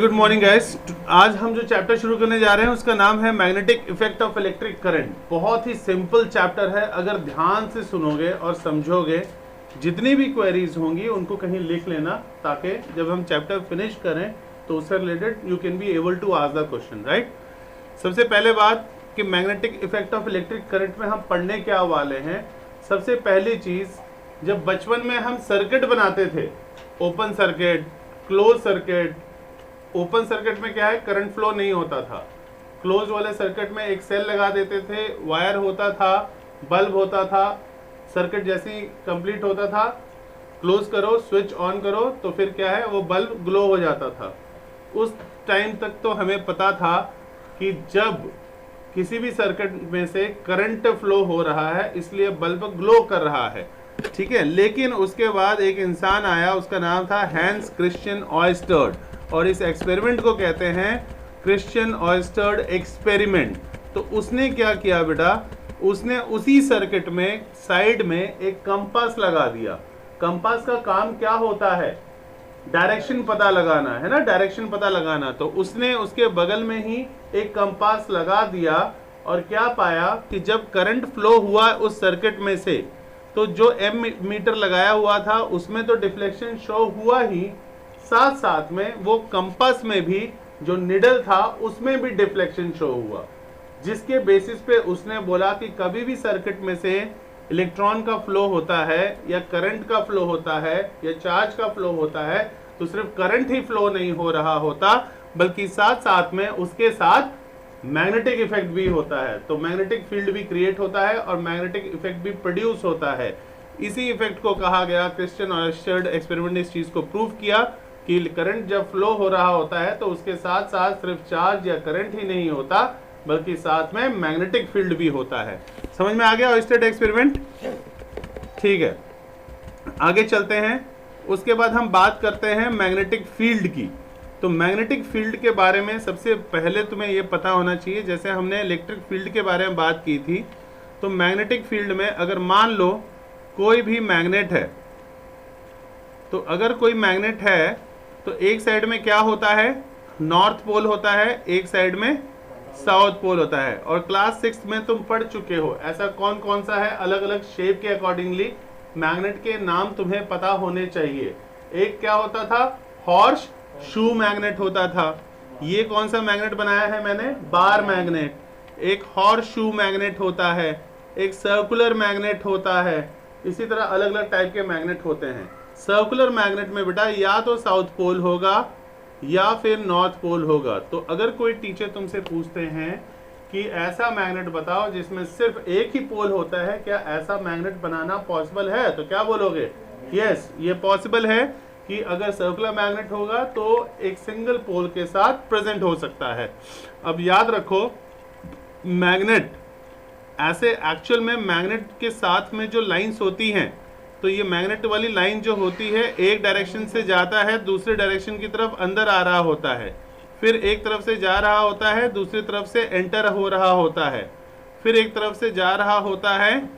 Good morning guys. आज हम जो चैप्टर शुरू करने जा रहे हैं उसका नाम है magnetic effect of electric current. बहुत ही सिंपल चैप्टर है, अगर ध्यान से सुनोगे और समझोगे जितनी भी क्वेरीज होंगी उनको कहीं लिख लेना, ताकि जब हम चैप्टर फिनिश करें तो उससे related you can be able to ask the question, right. सबसे पहले बात कि magnetic effect of electric current में हम पढ़ने क्या वाले हैं। सबसे पहली चीज, जब बचपन में हम सर्किट बनाते थे, open circuit, close circuit. Open circuit में क्या है, करंट फ्लो नहीं होता था। क्लोज वाले सर्किट में एक सेल लगा देते थे, वायर होता था, बल्ब होता था। सर्किट जैसे ही कंप्लीट होता था, क्लोज करो, स्विच ऑन करो तो फिर क्या है, वो बल्ब ग्लो हो जाता था। उस टाइम तक तो हमें पता था कि जब किसी भी सर्किट में से करंट फ्लो हो रहा है इसलिए बल्ब ग्लो कर रहा है, ठीक है। लेकिन उसके बाद एक इंसान आया, उसका नाम था हैंस क्रिश्चियन ऑयस्टर्ड, और इस एक्सपेरिमेंट को कहते हैं क्रिश्चियन ऑयस्टर्ड एक्सपेरिमेंट। तो उसने क्या किया बेटा, उसने उसी सर्किट में साइड में एक कंपास लगा दिया। कंपास का काम क्या होता है, डायरेक्शन पता लगाना है ना, डायरेक्शन पता लगाना। तो उसने उसके बगल में ही एक कंपास लगा दिया और क्या पाया कि जब करंट फ्लो हुआ उस सर्किट में से, तो जो एम मीटर लगाया हुआ था उसमें तो डिफ्लेक्शन शो हुआ ही, साथ साथ में वो कंपास में भी जो निडल था उसमें भी डिफ्लेक्शन शो हुआ, जिसके बेसिस पे उसने बोला कि कभी भी सर्किट में से इलेक्ट्रॉन का फ्लो होता है या करंट का फ्लो होता है या चार्ज का फ्लो होता है तो सिर्फ करंट ही फ्लो नहीं हो रहा होता, बल्कि साथ साथ में उसके साथ मैग्नेटिक इफेक्ट भी होता है। तो मैग्नेटिक फील्ड भी क्रिएट होता है और मैग्नेटिक इफेक्ट भी प्रोड्यूस होता है। इसी इफेक्ट को कहा गया, क्रिश्चियन ऑयस्टर्ड एक्सपेरिमेंट ने इस चीज को प्रूव किया कि करंट जब फ्लो हो रहा होता है तो उसके साथ साथ सिर्फ चार्ज या करंट ही नहीं होता, बल्कि साथ में मैग्नेटिक फील्ड भी होता है। समझ में आ गया ऑयस्टर्ड एक्सपेरिमेंट? ठीक है, आगे चलते हैं। उसके बाद हम बात करते हैं मैग्नेटिक फील्ड की। तो मैग्नेटिक फील्ड के बारे में सबसे पहले तुम्हें यह पता होना चाहिए, जैसे हमने इलेक्ट्रिक फील्ड के बारे में बात की थी, तो मैग्नेटिक फील्ड में अगर मान लो कोई भी मैग्नेट है, तो अगर कोई मैग्नेट है तो एक साइड में क्या होता है, नॉर्थ पोल होता है, एक साइड में साउथ पोल होता है। और क्लास 6 में तुम पढ़ चुके हो ऐसा कौन कौन सा है, अलग अलग शेप के अकॉर्डिंगली मैग्नेट के नाम तुम्हें पता होने चाहिए। एक क्या होता था, हॉर्स शू मैग्नेट होता था। ये कौन सा मैग्नेट बनाया है मैंने, बार मैग्नेट। एक हॉर्स शू मैग्नेट होता है, एक सर्कुलर मैग्नेट होता है। इसी तरह अलग अलग टाइप के मैग्नेट होते हैं। सर्कुलर मैग्नेट में बेटा या तो साउथ पोल होगा या फिर नॉर्थ पोल होगा। तो अगर कोई टीचर तुमसे पूछते हैं कि ऐसा मैग्नेट बताओ जिसमें सिर्फ एक ही पोल होता है, क्या ऐसा मैग्नेट बनाना पॉसिबल है, तो क्या बोलोगे, यस ये पॉसिबल है कि अगर सर्कुलर मैग्नेट होगा तो एक सिंगल पोल के साथ प्रेजेंट हो सकता है। अब याद रखो, मैग्नेट ऐसे एक्चुअल में मैग्नेट के साथ में जो लाइंस होती हैं, तो ये मैग्नेट वाली लाइन जो होती है एक डायरेक्शन से जाता है, दूसरे डायरेक्शन की तरफ अंदर आ रहा होता है, फिर एक तरफ से जा रहा होता है, दूसरी तरफ से एंटर हो रहा होता है, फिर एक तरफ से जा रहा होता है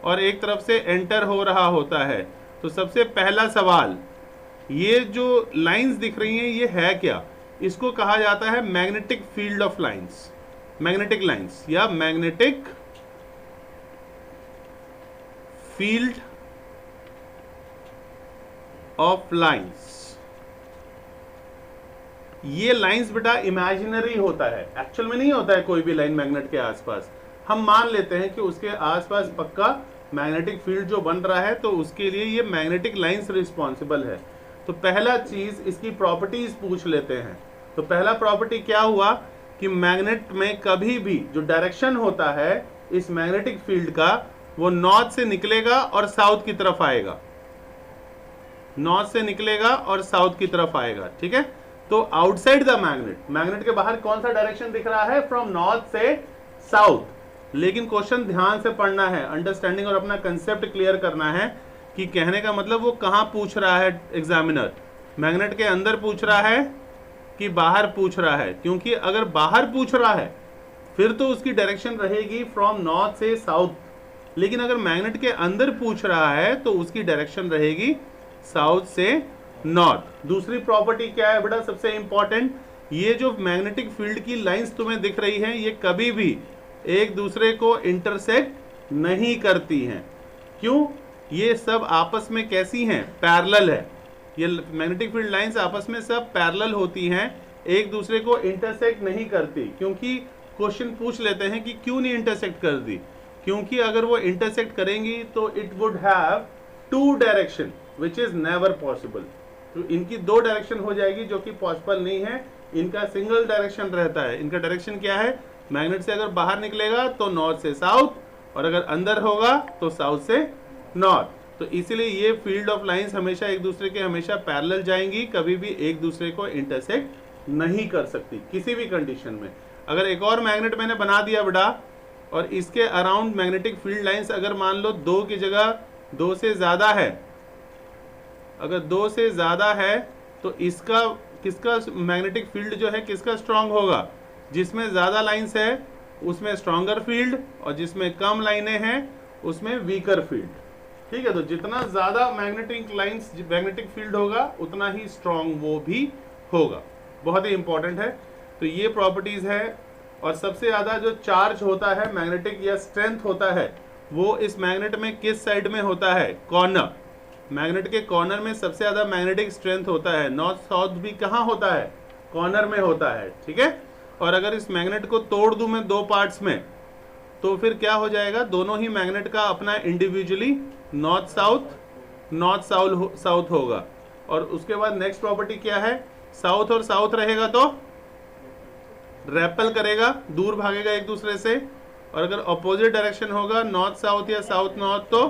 और एक तरफ से एंटर हो रहा होता है। तो सबसे पहला सवाल, ये जो लाइंस दिख रही हैं ये है क्या, इसको कहा जाता है magnetic field of lines, magnetic lines या मैग्नेटिक फील्ड ऑफ लाइंस। ये लाइंस बेटा इमेजिनरी होता है, एक्चुअल में नहीं होता है कोई भी लाइन मैग्नेट के आसपास। हम मान लेते हैं कि उसके आसपास पक्का मैग्नेटिक फील्ड जो बन रहा है, तो उसके लिए ये मैग्नेटिक लाइंस रिस्पॉन्सिबल है। तो पहला चीज इसकी प्रॉपर्टीज पूछ लेते हैं। तो पहला प्रॉपर्टी क्या हुआ कि मैग्नेट में कभी भी जो डायरेक्शन होता है इस मैग्नेटिक फील्ड का, वो नॉर्थ से निकलेगा और साउथ की तरफ आएगा, नॉर्थ से निकलेगा और साउथ की तरफ आएगा, ठीक है। तो आउटसाइड द मैग्नेट, मैग्नेट के बाहर कौन सा डायरेक्शन दिख रहा है, फ्रॉम नॉर्थ से साउथ। लेकिन क्वेश्चन ध्यान से पढ़ना है, अंडरस्टैंडिंग और अपना कंसेप्ट क्लियर करना है कि कहने का मतलब वो कहां पूछ रहा है एग्जामिनर, मैग्नेट के अंदर पूछ रहा है कि बाहर पूछ रहा है। क्योंकि अगर बाहर पूछ रहा है फिर तो उसकी डायरेक्शन रहेगी फ्रॉम नॉर्थ से साउथ, लेकिन अगर मैग्नेट के अंदर पूछ रहा है तो उसकी डायरेक्शन रहेगी साउथ से नॉर्थ। दूसरी प्रॉपर्टी क्या है बेटा, सबसे इंपॉर्टेंट, ये जो मैग्नेटिक फील्ड की लाइंस तुम्हें दिख रही हैं ये कभी भी एक दूसरे को इंटरसेक्ट नहीं करती हैं। क्यों? ये सब आपस में कैसी हैं? पैरेलल है। ये मैग्नेटिक फील्ड लाइंस आपस में सब पैरेलल होती हैं, एक दूसरे को इंटरसेक्ट नहीं करती। क्योंकि क्वेश्चन पूछ लेते हैं कि क्यों नहीं इंटरसेक्ट कर दी, क्योंकि अगर वो इंटरसेक्ट करेंगी तो it would have two direction which is never possible. तो इनकी दो डायरेक्शन हो जाएगी जो कि पॉसिबल नहीं है। इनका सिंगल डायरेक्शन रहता है। इनका डायरेक्शन क्या है? मैग्नेट से अगर बाहर निकलेगा तो नॉर्थ से साउथ, और अगर अंदर होगा तो साउथ से नॉर्थ। तो इसीलिए ये फील्ड ऑफ लाइंस हमेशा एक दूसरे के हमेशा पैरेलल जाएंगी, कभी भी एक दूसरे को इंटरसेक्ट नहीं कर सकती किसी भी कंडीशन में। अगर एक और मैग्नेट मैंने बना दिया बेटा, और इसके अराउंड मैग्नेटिक फील्ड लाइंस अगर मान लो 2 की जगह 2 से ज्यादा है, अगर 2 से ज्यादा है तो इसका किसका मैग्नेटिक फील्ड जो है किसका स्ट्रांग होगा? जिसमें ज्यादा लाइंस है उसमें स्ट्रॉन्गर फील्ड, और जिसमें कम लाइनें हैं उसमें वीकर फील्ड। ठीक है, तो जितना ज्यादा मैग्नेटिक लाइंस मैग्नेटिक फील्ड होगा उतना ही स्ट्रांग वो भी होगा। बहुत ही इंपॉर्टेंट है। तो ये प्रॉपर्टीज है। और सबसे ज्यादा जो चार्ज होता है मैग्नेटिक या स्ट्रेंथ होता है वो इस मैग्नेट में किस साइड में होता है? कॉर्नर। मैग्नेट के कॉर्नर में सबसे ज्यादा मैग्नेटिक स्ट्रेंथ होता है। नॉर्थ साउथ भी कहाँ होता है? कॉर्नर में होता है। ठीक है, और अगर इस मैग्नेट को तोड़ दूं मैं 2 पार्ट्स में तो फिर क्या हो जाएगा? दोनों ही मैग्नेट का अपना इंडिविजुअली नॉर्थ साउथ होगा। और उसके बाद नेक्स्ट प्रॉपर्टी क्या है? साउथ और साउथ रहेगा तो रेपल करेगा, दूर भागेगा एक दूसरे से। और अगर अपोजिट डायरेक्शन होगा नॉर्थ साउथ या साउथ नॉर्थ तो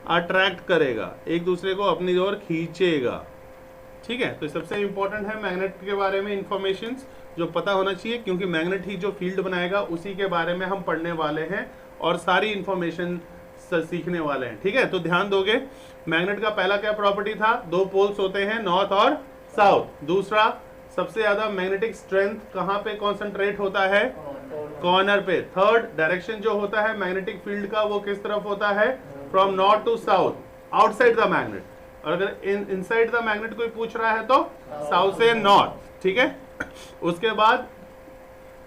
अट्रैक्ट करेगा, एक दूसरे को अपनी ओर खींचेगा। ठीक है, तो सबसे इंपॉर्टेंट है मैग्नेट के बारे में इंफॉर्मेशन जो पता होना चाहिए, क्योंकि मैग्नेट ही जो फील्ड बनाएगा उसी के बारे में हम पढ़ने वाले हैं और सारी इंफॉर्मेशन सीखने वाले हैं। ठीक है, तो ध्यान दोगे। मैग्नेट का पहला क्या प्रॉपर्टी था? 2 पोल्स होते हैं, नॉर्थ और साउथ। दूसरा, सबसे ज्यादा मैग्नेटिक स्ट्रेंथ कहाँ पे कॉन्सेंट्रेट होता है? कॉर्नर पे। थर्ड, डायरेक्शन जो होता है मैग्नेटिक फील्ड का वो किस तरफ होता है? From north to south, outside the magnet. और अगर इनसाइड द मैग्नेट कोई पूछ रहा है तो साउथ से नॉर्थ। ठीक है, उसके बाद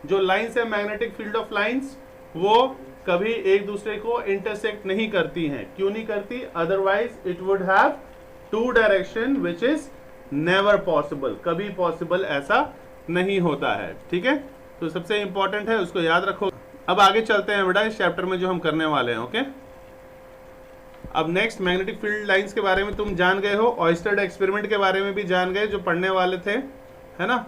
जो लाइंस है मैग्नेटिक फील्ड ऑफ लाइंस वो कभी एक दूसरे को इंटरसेक्ट नहीं करती हैं। क्यों नहीं करती? Otherwise it would have 2 direction which is never possible. कभी पॉसिबल ऐसा नहीं होता है। ठीक है, तो सबसे इंपॉर्टेंट है, उसको याद रखो। अब आगे चलते हैं बेटा इस चैप्टर में जो हम करने वाले हैं। ओके, अब नेक्स्ट मैग्नेटिक फील्ड लाइंस के बारे में तुम जान गए हो, ऑयस्टर एक्सपेरिमेंट के बारे में भी जान गए जो पढ़ने वाले थे, है ना।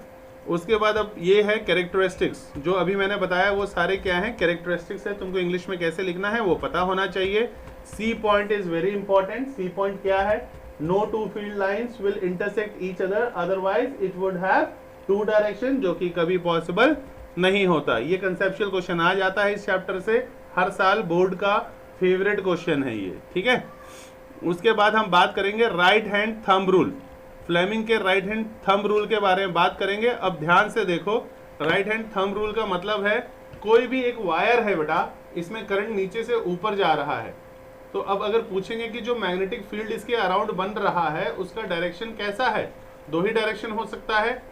उसके बाद अब ये है कैरेक्टरिस्टिक्स। जो अभी मैंने बताया वो सारे क्या हैं? कैरेक्टरिस्टिक्स है। तुमको इंग्लिश में कैसे लिखना है वो पता होना चाहिए। C point is very important. C point क्या है? No 2 field lines will intersect each other, otherwise it would have 2 direction, जो कि कभी पॉसिबल नहीं होता। ये कंसेप्चुअल क्वेश्चन आ जाता है इस चैप्टर से, हर साल बोर्ड का फेवरेट क्वेश्चन है ये। ठीक है, उसके बाद हम बात करेंगे right hand thumb rule. Fleming के राइट हैंड थंब रूल के बारे में बात करेंगे। अब ध्यान से देखो, राइट हैंड थंब रूल का मतलब है कोई भी एक वायर है बेटा, इसमें करंट नीचे से ऊपर जा रहा है। तो अब अगर पूछेंगे कि जो मैग्नेटिक फील्ड इसके अराउंड बन रहा है उसका डायरेक्शन कैसा है? 2 ही डायरेक्शन हो सकता है,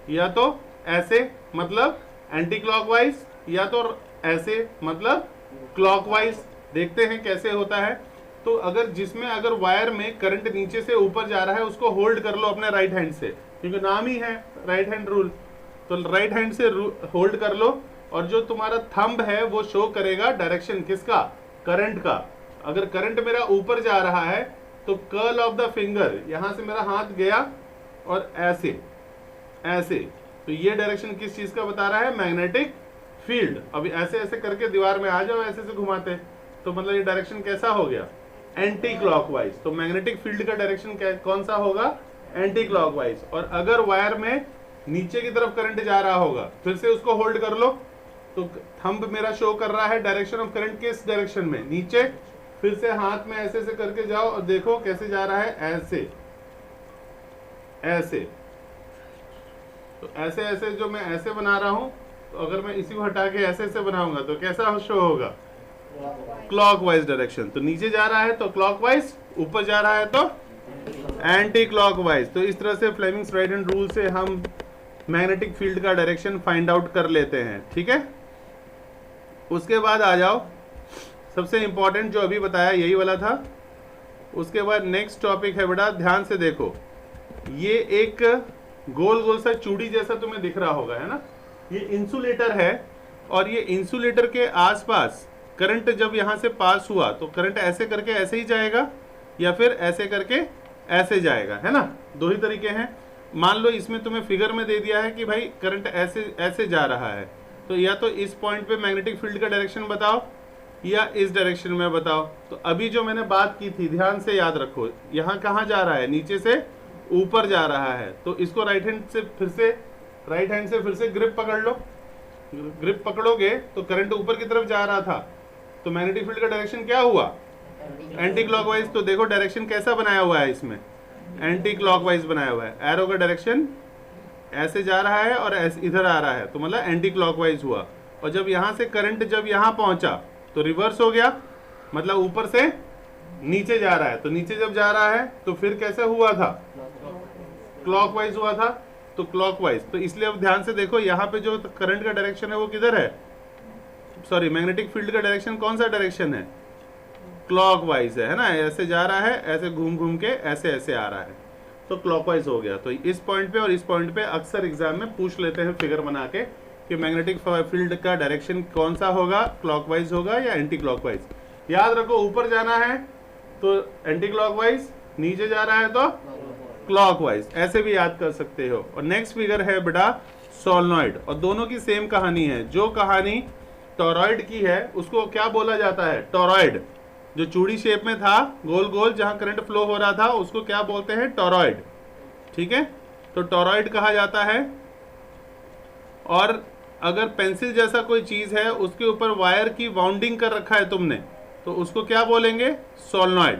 या तो ऐसे मतलब एंटी क्लॉकवाइज, या तो ऐसे मतलब क्लॉकवाइज। देखते हैं कैसे होता है। तो अगर जिसमें अगर वायर में करंट नीचे से ऊपर जा रहा है उसको होल्ड कर लो अपने राइट हैंड से, क्योंकि नाम ही है राइट हैंड रूल। तो राइट हैंड से होल्ड कर लो, और जो तुम्हारा थंब है वो शो करेगा डायरेक्शन किसका? करंट का। अगर करंट मेरा ऊपर जा रहा है तो कर्ल ऑफ द फिंगर, यहां से मेरा हाथ गया और ऐसे ऐसे, तो ये डायरेक्शन किस चीज का बता रहा है? Magnetic field. अभी ऐसे ऐसे करके दीवार में आ जाओ, ऐसे से घुमाते, तो मतलब ये डायरेक्शन कैसा हो गया? Anti clockwise. तो मैग्नेटिक फील्ड का डायरेक्शन कौन सा होगा? Anti clockwise. और अगर वायर में नीचे की तरफ करंट जा रहा होगा, फिर से उसको होल्ड कर लो, तो थंब मेरा शो कर रहा है डायरेक्शन ऑफ करंट किस डायरेक्शन में? नीचे। फिर से हाथ में ऐसे ऐसे करके जाओ और देखो कैसे जा रहा है? ऐसे ऐसे। तो ऐसे ऐसे जो मैं ऐसे बना रहा हूं, तो अगर मैं इसी को हटा के ऐसे ऐसे बनाऊंगा तो कैसा शो होगा? Clockwise direction. तो नीचे जा रहा है तो क्लॉकवाइज, ऊपर जा रहा है तो एंटी क्लॉकवाइज। तो इस तरह से फ्लेमिंग्स राइट हैंड रूल से हम मैग्नेटिक फील्ड का डायरेक्शन फाइंड आउट कर लेते हैं, ठीक है। उसके बाद आ जाओ, सबसे इंपॉर्टेंट जो अभी बताया यही वाला था। उसके बाद नेक्स्ट टॉपिक है बेटा, ध्यान से देखो, ये एक गोल गोल सा चूड़ी जैसा तुम्हें दिख रहा होगा, है ना, ये इंसुलेटर है, और ये इंसुलेटर के आसपास करंट जब यहाँ से पास हुआ तो करंट ऐसे करके ऐसे ही जाएगा या फिर ऐसे करके ऐसे जाएगा, है ना, दो ही तरीके हैं। मान लो इसमें तुम्हें फिगर में दे दिया है कि भाई करंट ऐसे ऐसे जा रहा है, तो या तो इस पॉइंट पे मैग्नेटिक फील्ड का डायरेक्शन बताओ या इस डायरेक्शन में बताओ। तो अभी जो मैंने बात की थी, ध्यान से याद रखो, यहाँ कहाँ जा रहा है, नीचे से ऊपर जा रहा है, तो इसको राइट हैंड से फिर से ग्रिप पकड़ लो। ग्रिप पकड़ोगे तो करंट ऊपर की तरफ जा रहा था, तो मैग्नेटिक फील्ड का डायरेक्शन क्या हुआ, एंटी क्लॉकवाइज। तो देखो डायरेक्शन कैसा बनाया हुआ है, इसमें एंटी क्लॉकवाइज बनाया हुआ है, एरो का डायरेक्शन ऐसे जा रहा है और ऐसे इधर आ रहा है, तो मतलब एंटी क्लॉकवाइज हुआ। और जब यहाँ से करंट जब यहाँ पहुंचा तो रिवर्स हो गया, मतलब ऊपर से नीचे जा रहा है, तो नीचे जब जा रहा है तो फिर कैसे हुआ था, क्लॉकवाइज हुआ था, तो क्लॉकवाइज। तो इसलिए अब ध्यान से देखो, यहाँ पे जो करंट का डायरेक्शन है वो किधर है, सॉरी मैग्नेटिक फील्ड का डायरेक्शन कौन सा डायरेक्शन है, क्लॉकवाइज है ना, ऐसे जा रहा है, ऐसे घूम घूम के ऐसे ऐसे आ रहा है, तो क्लॉकवाइज हो गया। तो इस पॉइंट पे और इस पॉइंट पे अक्सर एग्जाम में पूछ लेते हैं फिगर बना के कि मैग्नेटिक फील्ड का डायरेक्शन कौन सा होगा, क्लॉकवाइज होगा या एंटी क्लॉकवाइज। याद रखो, ऊपर जाना है तो एंटी क्लॉकवाइज, नीचे जा रहा है तो क्लॉकवाइज, ऐसे भी याद कर सकते हो। और नेक्स्ट फिगर है बेटा सोलेनॉइड, और दोनों की सेम कहानी है। जो कहानी टॉरॉइड की है उसको क्या बोला जाता है, टॉरॉइड। जो चूड़ी शेप में था गोल गोल जहां करंट फ्लो हो रहा था उसको क्या बोलते हैं, टॉरॉइड, ठीक है। तो टॉरॉइड कहा जाता है। और अगर पेंसिल जैसा कोई चीज है उसके ऊपर वायर की वाउंडिंग कर रखा है तुमने, तो उसको क्या बोलेंगे, सोलेनॉइड,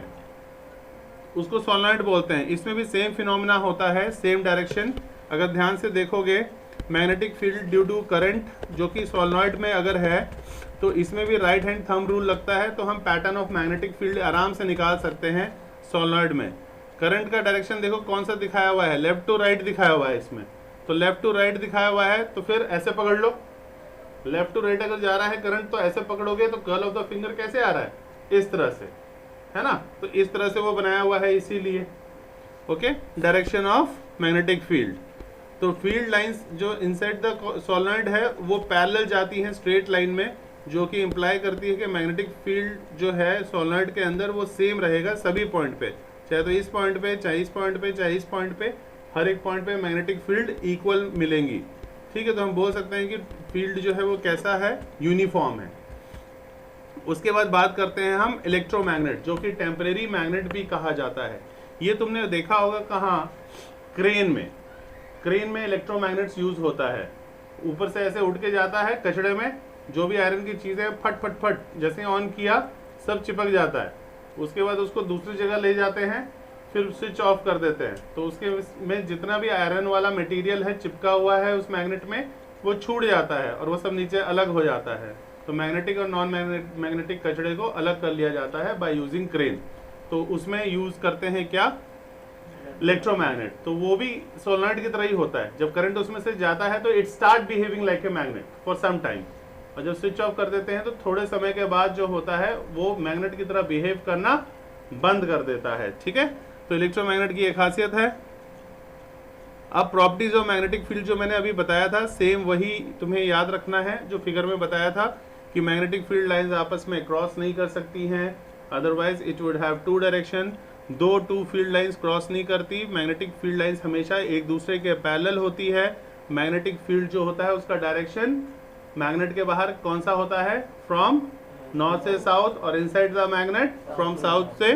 उसको सोलेनॉइड बोलते हैं। इसमें भी सेम फिनोमेना होता है, सेम डायरेक्शन। अगर ध्यान से देखोगे, magnetic field due to current जो कि सोलेनॉइड में अगर है तो इसमें भी राइट हैंड थंब रूल लगता है, तो हम पैटर्न ऑफ मैग्नेटिक फील्ड आराम से निकाल सकते हैं सोलेनॉइड में। करंट का डायरेक्शन देखो कौन सा दिखाया हुआ है, लेफ्ट टू राइट दिखाया हुआ है इसमें, तो लेफ्ट टू राइट दिखाया हुआ है, तो फिर ऐसे पकड़ लो। लेफ्ट टू राइट अगर जा रहा है करंट तो ऐसे पकड़ोगे, तो कर्ल ऑफ द फिंगर कैसे आ रहा है, इस तरह से, है ना, तो इस तरह से वो बनाया हुआ है इसीलिए। Okay, direction of magnetic field. तो फील्ड लाइंस जो इनसाइड द सोलेनॉइड है वो पैरेलल जाती हैं स्ट्रेट लाइन में, जो कि इंप्लाई करती है कि मैग्नेटिक फील्ड जो है सोलेनॉइड के अंदर वो सेम रहेगा सभी पॉइंट पे, चाहे तो इस पॉइंट पे, चाहे इस पॉइंट पे, चाहे इस पॉइंट पे, हर एक पॉइंट पे मैग्नेटिक फील्ड इक्वल मिलेंगी, ठीक है। तो हम बोल सकते हैं कि फील्ड जो है वो कैसा है, यूनिफॉर्म है। उसके बाद बात करते हैं हम इलेक्ट्रोमैग्नेट, जो कि टेम्परेरी मैग्नेट भी कहा जाता है। ये तुमने देखा होगा कहाँ, क्रेन में। क्रेन में इलेक्ट्रोमैग्नेट्स यूज होता है, ऊपर से ऐसे उठ के जाता है कचड़े में, जो भी आयरन की चीजें फट फट फट जैसे ऑन किया सब चिपक जाता है। उसके बाद उसको दूसरी जगह ले जाते हैं, फिर स्विच ऑफ कर देते हैं, तो उसके में जितना भी आयरन वाला मटेरियल है चिपका हुआ है उस मैग्नेट में वो छूट जाता है और वो सब नीचे अलग हो जाता है। तो मैग्नेटिक और नॉन मैग्नेटिक कचड़े को अलग कर लिया जाता है बाय यूजिंग क्रेन। तो उसमें यूज करते हैं क्या, इलेक्ट्रोमैग्नेट। तो वो भी सोलेनॉइड की तरह ही होता है, जब करंट उसमें से जाता है तो it start behaving like a magnet for some time, और जब स्विच ऑफ कर देते हैं तो थोड़े समय के बाद जो होता है वो मैग्नेट की तरह बिहेव करना बंद कर देता है, ठीक है। तो इलेक्ट्रोमैग्नेट की एक खासियत है। अब प्रॉपर्टीज ऑफ मैग्नेटिक फील्ड जो मैंने अभी बताया था सेम वही तुम्हें याद रखना है जो फिगर में बताया था कि मैग्नेटिक फील्ड लाइंस आपस में क्रॉस नहीं कर सकती हैं, otherwise it would have two direction. दो टू फील्ड लाइंस क्रॉस नहीं करती, मैग्नेटिक फील्ड लाइंस हमेशा एक दूसरे के पैरेलल होती है। मैग्नेटिक फील्ड जो होता है उसका डायरेक्शन मैग्नेट के बाहर कौन सा होता है, फ्रॉम नॉर्थ से साउथ, और inside the magnet from south से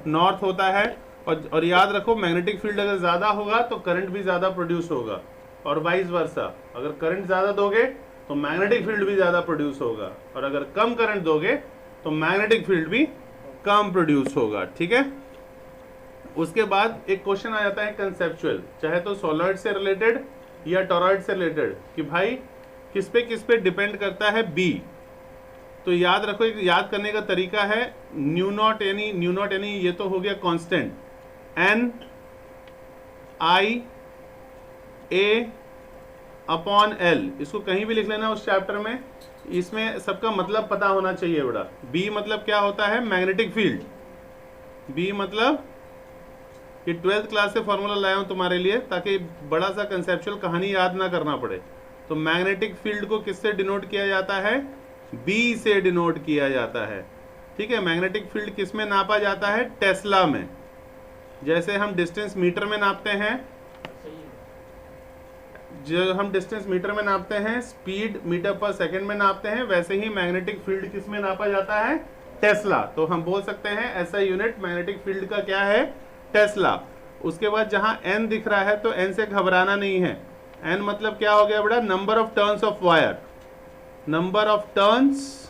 नॉर्थ होता है। और याद रखो मैग्नेटिक फील्ड अगर ज्यादा होगा तो करंट भी ज्यादा प्रोड्यूस होगा, और वाइस वर्सा, अगर करंट ज्यादा दोगे तो मैग्नेटिक फील्ड भी ज्यादा प्रोड्यूस होगा, और अगर कम करंट दोगे तो मैग्नेटिक फील्ड भी कम प्रोड्यूस होगा, ठीक है। उसके बाद एक क्वेश्चन आ जाता है कंसेप्चुअल, चाहे तो सोलेनॉइड से रिलेटेड या टॉरॉइड से रिलेटेड, कि भाई किस पे डिपेंड करता है बी। तो याद रखो, एक याद करने का तरीका है न्यू नॉट यानी ये तो हो गया कांस्टेंट, एन आई ए अपॉन एल, इसको कहीं भी लिख लेना उस चैप्टर में, इसमें सबका मतलब पता होना चाहिए बेटा। बी मतलब क्या होता है, मैग्नेटिक फील्ड। बी मतलब कि 12th क्लास से फॉर्मूला लाया हूं तुम्हारे लिए ताकि बड़ा सा कंसेप्चुअल कहानी याद ना करना पड़े। तो मैग्नेटिक फील्ड को किससे डिनोट किया जाता है, बी से डिनोट किया जाता है। ठीक है, मैग्नेटिक फील्ड किस में नापा जाता है, टेस्ला में। जैसे हम डिस्टेंस मीटर में नापते हैं, जो हम डिस्टेंस मीटर में नापते हैं, स्पीड मीटर पर सेकंड में नापते हैं, वैसे ही मैग्नेटिक फील्ड किस में नापा जाता है, टेस्ला। तो हम बोल सकते हैं ऐसा यूनिट मैग्नेटिक फील्ड का क्या है, टेस्ला। उसके बाद जहां एन दिख रहा है तो एन से घबराना नहीं है। एन मतलब क्या हो गया बेटा, number of turns of wire. Number of turns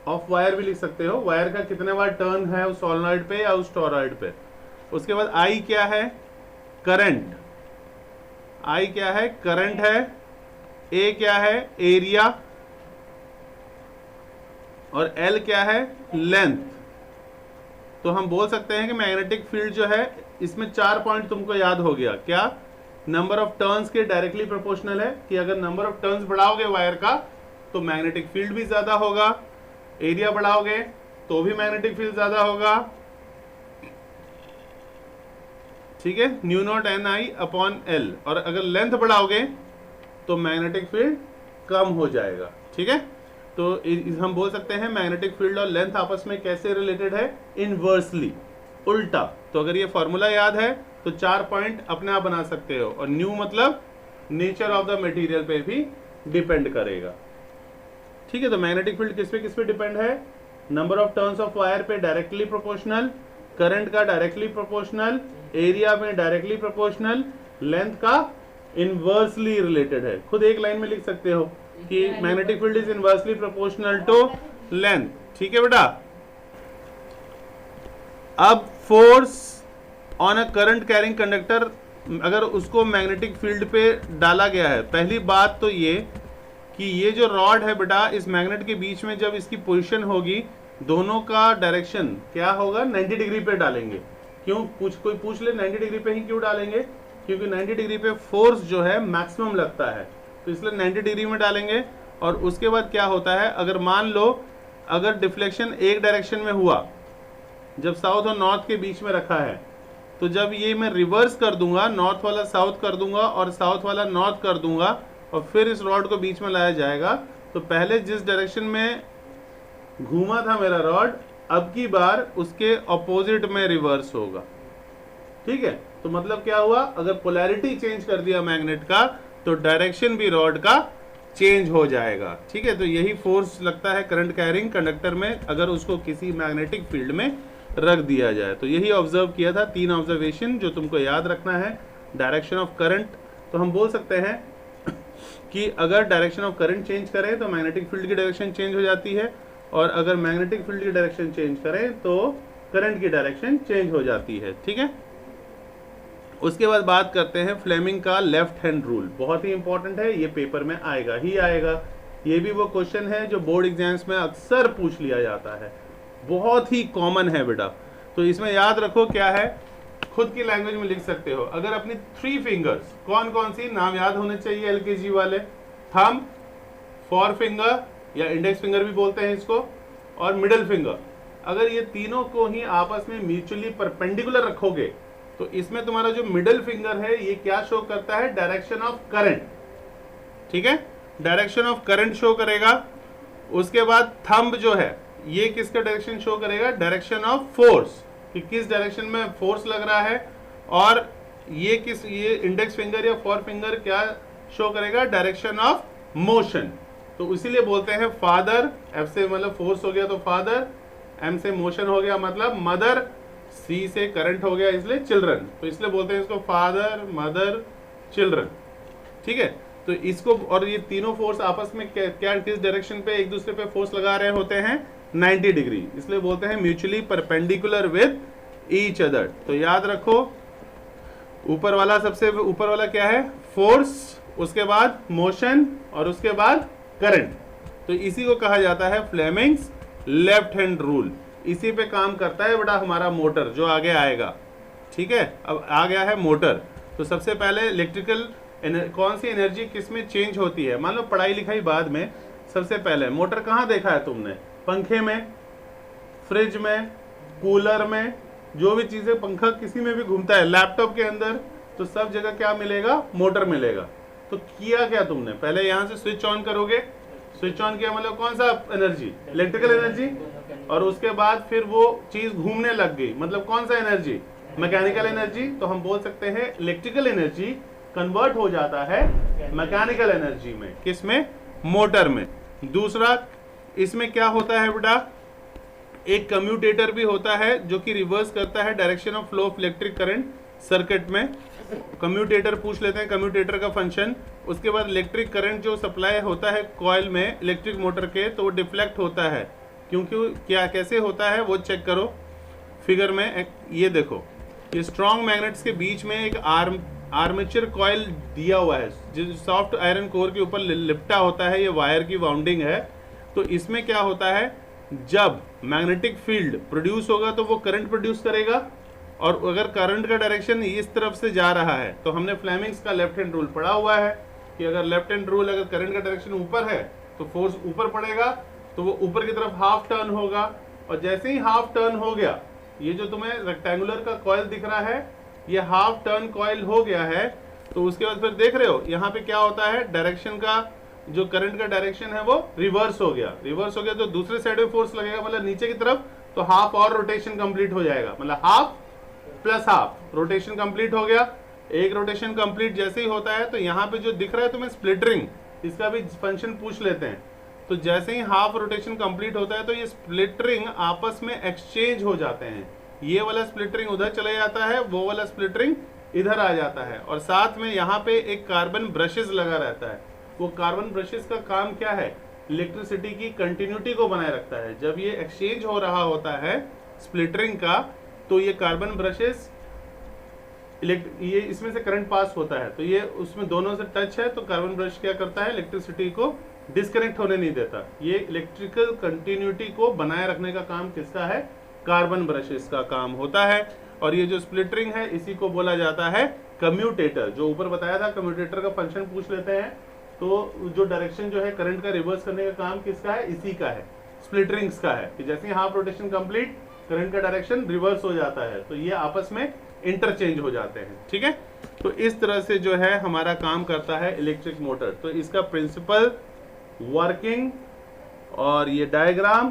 of wire भी लिख सकते हो, वायर का कितने बार टर्न है उस सोलेनॉइड पे या उस टॉरॉइड पे। उसके बाद आई क्या है, करंट। आई क्या है, करंट है। ए क्या है, एरिया। और एल क्या है, लेंथ। तो हम बोल सकते हैं कि मैग्नेटिक फील्ड जो है, इसमें 4 पॉइंट तुमको याद हो गया। क्या, नंबर ऑफ टर्न्स के डायरेक्टली प्रोपोर्शनल है, कि अगर नंबर ऑफ टर्न्स बढ़ाओगे वायर का तो मैग्नेटिक फील्ड भी ज्यादा होगा। एरिया बढ़ाओगे तो भी मैग्नेटिक फील्ड ज्यादा होगा। ठीक है, new not an I upon L. और अगर लेंथ बढ़ाओगे तो मैग्नेटिक फील्ड कम हो जाएगा। ठीक है, तो हम बोल सकते हैं मैग्नेटिक फील्ड और लेंथ आपस में कैसे रिलेटेड है, इनवर्सली, उल्टा। तो अगर ये फॉर्मूला याद है तो 4 पॉइंट अपने आप बना सकते हो। और न्यू मतलब नेचर ऑफ द मटेरियल पे भी डिपेंड करेगा। ठीक है, तो मैग्नेटिक फील्ड किस पे डिपेंड है, number of turns of wire पे डायरेक्टली प्रोपोर्शनल, करंट का डायरेक्टली प्रोपोर्शनल, एरिया में डायरेक्टली प्रोपोर्शनल, लेंथ का इनवर्सली रिलेटेड है। खुद एक लाइन में लिख सकते हो कि magnetic field is inversely proportional to length. ठीक है बेटा। अब force on a current carrying conductor, अगर उसको मैग्नेटिक फील्ड पे डाला गया है, पहली बात तो ये कि ये जो रॉड है बेटा, इस मैग्नेट के बीच में जब इसकी पोजीशन होगी, दोनों का डायरेक्शन क्या होगा, 90 डिग्री पे डालेंगे। क्यों, कोई पूछ ले 90 डिग्री पे ही क्यों डालेंगे, क्योंकि 90 डिग्री पे फोर्स जो है मैक्सिमम लगता है, तो इसलिए 90 डिग्री में डालेंगे। और उसके बाद क्या होता है, अगर मान लो अगर डिफ्लेक्शन एक डायरेक्शन में हुआ, जब साउथ और नॉर्थ के बीच में रखा है, तो जब ये मैं रिवर्स कर दूंगा, नॉर्थ वाला साउथ कर दूंगा और साउथ वाला नॉर्थ कर दूंगा, और फिर इस रॉड को बीच में लाया जाएगा, तो पहले जिस डायरेक्शन में घूमा था मेरा रॉड, अब की बार उसके ऑपोजिट में रिवर्स होगा। ठीक है, तो मतलब क्या हुआ, अगर पोलैरिटी चेंज कर दिया मैग्नेट का तो डायरेक्शन भी रॉड का चेंज हो जाएगा। ठीक है, तो यही फोर्स लगता है करंट कैरिंग कंडक्टर में, अगर उसको किसी मैग्नेटिक फील्ड में रख दिया जाए। तो यही ऑब्जर्व किया था, 3 ऑब्जर्वेशन जो तुमको याद रखना है। डायरेक्शन ऑफ करंट, तो हम बोल सकते हैं कि अगर डायरेक्शन ऑफ करंट चेंज करें तो मैग्नेटिक फील्ड की डायरेक्शन चेंज हो जाती है, और अगर मैग्नेटिक फील्ड की डायरेक्शन चेंज करें तो करंट की डायरेक्शन चेंज हो जाती है। ठीक है, उसके बाद बात करते हैं फ्लेमिंग का लेफ्ट हैंड रूल। बहुत ही इंपॉर्टेंट है, ये पेपर में आएगा ही आएगा। ये भी वो क्वेश्चन है जो बोर्ड एग्जाम्स में अक्सर पूछ लिया जाता है, बहुत ही कॉमन है बेटा। तो इसमें याद रखो क्या है, खुद की लैंग्वेज में लिख सकते हो। अगर अपनी 3 फिंगर्स, कौन कौन सी नाम याद होने चाहिए एलकेजी वाले, थंब, फॉर फिंगर या इंडेक्स फिंगर भी बोलते हैं इसको, और मिडिल फिंगर, अगर ये तीनों को ही आपस में म्यूचुअली परपेंडिकुलर रखोगे तो इसमें तुम्हारा जो मिडिल फिंगर है ये क्या शो करता है, डायरेक्शन ऑफ करंट। ठीक है, डायरेक्शन ऑफ करंट शो करेगा। उसके बाद थंब जो है ये किसका डायरेक्शन शो करेगा, डायरेक्शन ऑफ फोर्स, कि किस डायरेक्शन में फोर्स लग रहा है। और ये इंडेक्स फिंगर या फॉर फिंगर क्या शो करेगा, डायरेक्शन ऑफ मोशन। तो इसीलिए बोलते हैं फादर, एफ से मतलब फोर्स हो गया तो फादर, एम से मोशन हो गया मतलब मदर, सी से करंट हो गया इसलिए चिल्ड्रन। तो इसलिए बोलते हैं इसको फादर, मदर, चिल्ड्रन। ठीक है, तो इसको, और ये तीनों फोर्स आपस में क्या किस डायरेक्शन पे एक दूसरे पे फोर्स लगा रहे होते हैं, 90 डिग्री, इसलिए बोलते हैं mutually perpendicular with each other. तो याद रखो, ऊपर वाला, सबसे ऊपर वाला क्या है, फोर्स, उसके बाद मोशन और उसके बाद करंट। तो इसी को कहा जाता है फ्लेमिंग्स लेफ्ट हैंड रूल। इसी पे काम करता है बेटा हमारा मोटर जो आगे आएगा। ठीक है। अब आ गया है मोटर। तो सबसे पहले इलेक्ट्रिकल कौन सी एनर्जी किस में चेंज होती है, मान लो पढ़ाई लिखाई बाद में। सबसे पहले मोटर कहाँ देखा है तुमने, पंखे में, फ्रिज में, कूलर में, जो भी चीजें पंखा किसी में भी घूमता है, लैपटॉप के अंदर, तो सब जगह क्या मिलेगा, मोटर मिलेगा। तो किया क्या तुमने, पहले यहां से स्विच ऑन करोगे, स्विच ऑन किया मतलब कौन सा एनर्जी, इलेक्ट्रिकल एनर्जी, और उसके बाद फिर वो चीज घूमने लग गई, मतलब कौन सा एनर्जी, मैकेनिकल एनर्जी। तो हम बोल सकते हैं इलेक्ट्रिकल एनर्जी कन्वर्ट हो जाता है मैकेनिकल एनर्जी में, किसमें, मोटर में। दूसरा इसमें क्या होता है बेटा, एक कम्यूटेटर भी होता है जो कि रिवर्स करता है direction of flow of electric current circuit में। कम्यूटेटर पूछ लेते हैं, कम्यूटेटर का फंक्शन। उसके बाद इलेक्ट्रिक करंट जो सप्लाई होता है कॉइल में इलेक्ट्रिक मोटर के, तो वो डिफ्लेक्ट होता है, क्योंकि क्या कैसे होता है वो चेक करो फिगर में। ये देखो, ये स्ट्रॉन्ग मैग्नेट्स के बीच में एक आर्मेचर कॉइल दिया हुआ है जो सॉफ्ट आयरन कोर के ऊपर लिपटा होता है, ये वायर की वाउंडिंग है। तो इसमें क्या होता है, जब मैग्नेटिक फील्ड प्रोड्यूस होगा तो वो करंट प्रोड्यूस करेगा, और अगर करंट का डायरेक्शन इस तरफ से जा रहा है, तो हमने फ्लेमिंग्स का लेफ्ट हैंड रूल पढ़ा हुआ है कि अगर लेफ्ट हैंड रूल, अगर करंट का डायरेक्शन ऊपर है तो फोर्स ऊपर पड़ेगा, तो वो ऊपर की तरफ हाफ टर्न होगा। और जैसे ही हाफ टर्न हो गया, ये जो तुम्हें रेक्टेंगुलर का कॉइल दिख रहा है, ये हाफ टर्न कॉइल हो गया है, तो उसके बाद फिर देख रहे हो यहाँ पे क्या होता है, डायरेक्शन का जो करंट का डायरेक्शन है वो रिवर्स हो गया। रिवर्स हो गया तो दूसरे साइड में फोर्स लगेगा, मतलब नीचे की तरफ, तो हाफ और रोटेशन कंप्लीट हो जाएगा, मतलब half plus half rotation complete हो गया। एक रोटेशन कंप्लीट जैसे ही होता है, तो यहाँ पे जो दिख रहा है तुम्हें स्प्लिटरिंग, इसका भी फंक्शन पूछ लेते हैं। तो जैसे ही हाफ रोटेशन कंप्लीट होता है, तो ये स्प्लिटरिंग आपस में एक्सचेंज हो जाते हैं, ये वाला स्प्लिटरिंग उधर चले जाता है, वो वाला स्प्लिटरिंग इधर आ जाता है। और साथ में यहाँ पे एक कार्बन ब्रशेस लगा रहता है। वो कार्बन ब्रशेस का काम क्या है, इलेक्ट्रिसिटी की कंटिन्यूटी को बनाए रखता है। जब ये एक्सचेंज हो रहा होता है स्प्लिटरिंग का, तो ये कार्बन ब्रशेस, ये इसमें से करंट पास होता है, तो ये उसमें दोनों से टच है, तो कार्बन ब्रश क्या करता है, इलेक्ट्रिसिटी को डिस्कनेक्ट होने नहीं देता। ये इलेक्ट्रिकल कंटिन्यूटी को बनाए रखने का काम किसका है, कार्बन ब्रशेस का काम होता है। और ये जो स्प्लिटरिंग है, इसी को बोला जाता है कम्यूटेटर। जो ऊपर बताया था, कम्यूटेटर का फंक्शन पूछ लेते हैं, तो जो डायरेक्शन जो है करंट का रिवर्स करने का काम किसका है, इसी का है, स्प्लिटरिंग्स का है। कि जैसे ही हाफ रोटेशन कंप्लीट, करंट का डायरेक्शन रिवर्स हो जाता है, तो ये आपस में इंटरचेंज हो जाते हैं। ठीक है, तो इस तरह से जो है हमारा काम करता है इलेक्ट्रिक मोटर। तो इसका प्रिंसिपल, वर्किंग और ये डायग्राम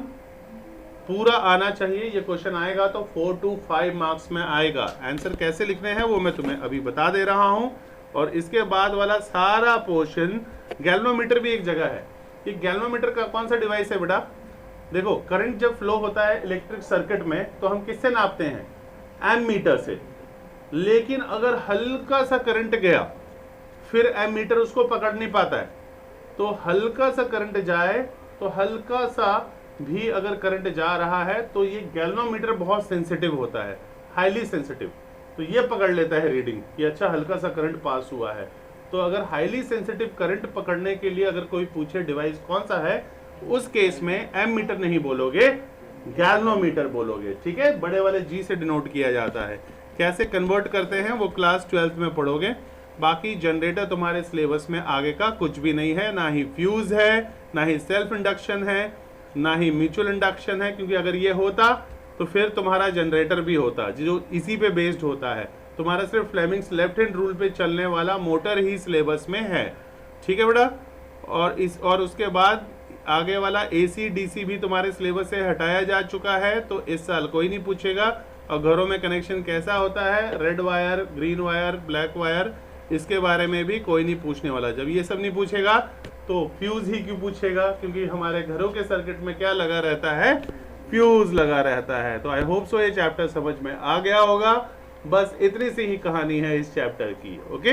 पूरा आना चाहिए। ये क्वेश्चन आएगा तो 4 to 5 मार्क्स में आएगा। आंसर कैसे लिखने हैं वो मैं तुम्हें अभी बता दे रहा हूं। और इसके बाद वाला सारा पोर्शन, गैल्वेनोमीटर भी एक जगह है। ये गैल्वेनोमीटर का कौन सा डिवाइस है बेटा, देखो करंट जब फ्लो होता है इलेक्ट्रिक सर्किट में, तो हम किससे नापते हैं, एमीटर से। लेकिन अगर हल्का सा करंट गया, फिर एमीटर उसको पकड़ नहीं पाता है। तो हल्का सा करंट जाए, तो हल्का सा भी अगर करंट जा रहा है, तो ये गैल्वेनोमीटर बहुत सेंसिटिव होता है, हाईली सेंसिटिव। तो ये पकड़ लेता है रीडिंग कि अच्छा हल्का सा करंट पास हुआ है। तो अगर हाईली सेंसिटिव करंट पकड़ने के लिए अगर कोई पूछे डिवाइस कौन सा है, उस केस में एमीटर नहीं बोलोगे, गैल्वेनोमीटर बोलोगे। ठीक है, बड़े वाले जी से डिनोट किया जाता है। कैसे कन्वर्ट करते हैं वो क्लास 12th में पढ़ोगे। बाकी जनरेटर तुम्हारे सिलेबस में आगे का कुछ भी नहीं है, ना ही फ्यूज है, ना ही सेल्फ इंडक्शन है, ना ही म्यूचुअल इंडक्शन है। क्योंकि अगर ये होता तो फिर तुम्हारा जनरेटर भी होता जो इसी पे बेस्ड होता है। तुम्हारा सिर्फ फ्लेमिंग्स लेफ्ट हैंड रूल पे चलने वाला मोटर ही सिलेबस में है। ठीक है बेटा, और उसके बाद आगे वाला AC DC भी तुम्हारे सिलेबस से हटाया जा चुका है, तो इस साल कोई नहीं पूछेगा। और घरों में कनेक्शन कैसा होता है, red wire, green wire, black wire, इसके बारे में भी कोई नहीं पूछने वाला। जब ये सब नहीं पूछेगा तो फ्यूज ही क्यों पूछेगा, क्योंकि हमारे घरों के सर्किट में क्या लगा रहता है, फ्यूज लगा रहता है। तो आई होप सो ये चैप्टर समझ में आ गया होगा। बस इतनी सी ही कहानी है इस चैप्टर की। ओके।